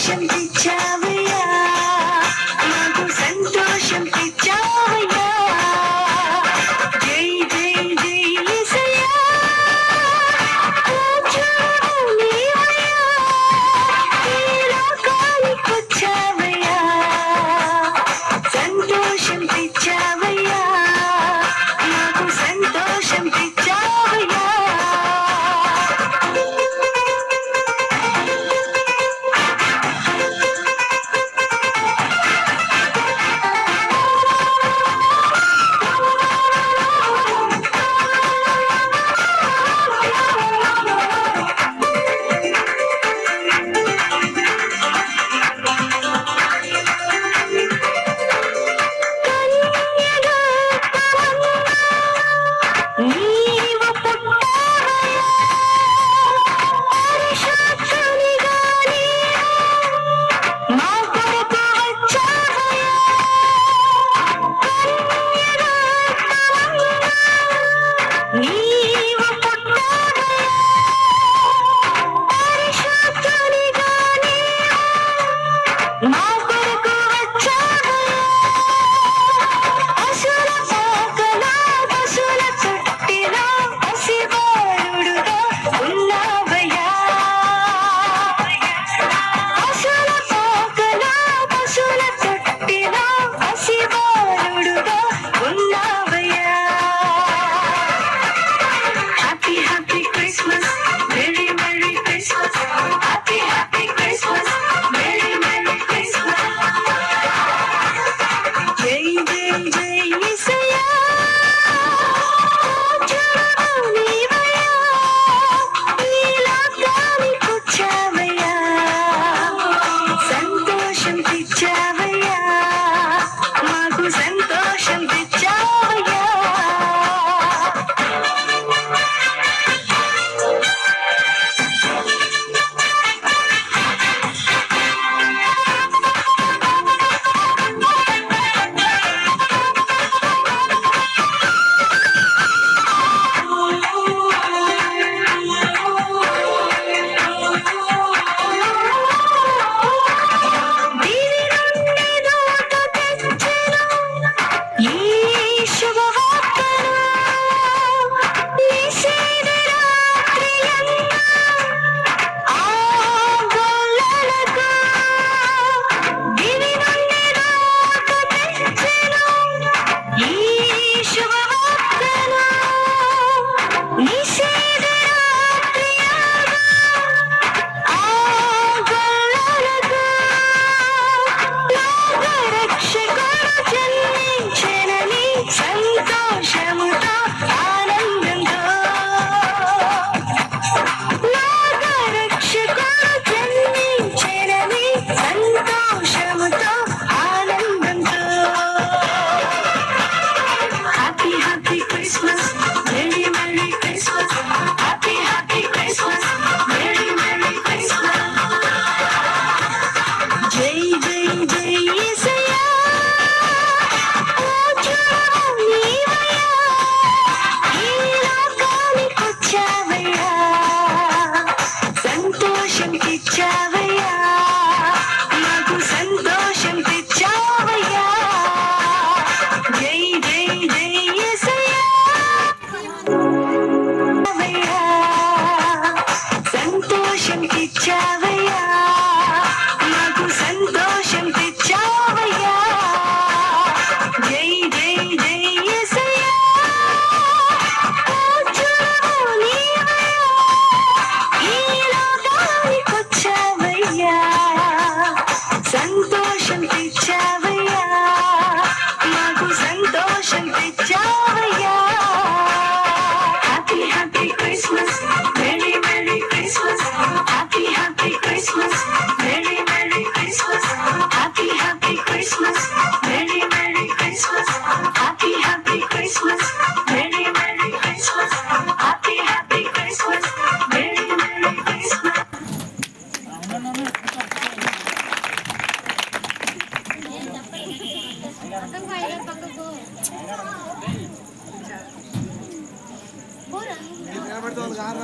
సంతోషం తెచ్చావయ్యా, నాకు సంతోషం తెచ్చావయ్యా. జై జై జై యేసయ్యా, రాజువు నీవయ్యా, ఈ లోకానికొచ్చావయ్యా. సంతోషం తెచ్చావయ్యా, నాకు సంతోషం తెచ్చావయ్యా. నీవు పుట్టావయ్యా, పరిశుద్ధునిగా నీవు మా కొరకు వచ్చావయ్యా. నీవు పుట్టావయ్యా, పరిశుద్ధునిగా నీవు మా కొరకు వచ్చావయ్యా. పశుల పాకలో పశుల తొట్టిలో పసిబాలుడుగా ఉన్నావయ్యా. పశుల పాకలో పశుల తొట్టిలో పసిబాలుడుగా ఉన్నావయ్యా. Happy happy Christmas, merry merry Christmas, happy happy Christmas, merry merry Christmas. జై జై జై యేసయ్యా, రాజువు నీవయ్యా, ఈ లోకానికొచ్చావయ్యా. సంతోషం తెచ్చావయ్యా, మాకు సంతోషం తెచ్చావయ్యా. దీని నుండి దూత తెచ్చెను ఈ శుభవార్తను, నిశీధి రాత్రియందు ఆ గొల్లలకు. దీని నుండి దూత తెచ్చెను ఈ శుభవార్తను, నిశీధి రాత్రియందు ఆ గొల్లలకు. లోకరక్షకుడు జన్మించెనని సంతోషముతో ఆనందంతో. లోకరక్షకుడు జన్మించెనని సంతోషముతో ఆనందంతో. Happy happy Christmas, merry merry Christmas, happy happy Christmas, merry merry Christmas. జై జై జై యేసయ్యా, రాజువు నీవయ్యా, ఈ లోకానికొచ్చావయ్యా. సంతోషం తెచ్చావయ్యా, నాకు సంతోషం తెచ్చావయ్యా. జై జై జై యేసయ్యా, సంతోషం తెచ్చావయ్యా, నాకు సంతోషం తెచ్చావయ్యా. జై జై జై యేసయ్యా, రాజువు నీవయ్యా, ఈ లోకానికొచ్చావయ్యా. సంతోషం తెచ్చావయ్యా, నాకు సంతోషం తెచ్చావయ్యా. Happy happy Christmas, merry merry Christmas, happy happy Christmas, merry merry Christmas, happy happy Christmas, merry merry Christmas, happy happy Christmas, merry merry Christmas, happy happy Christmas, merry merry Christmas. నిలబెడుతుంది కారు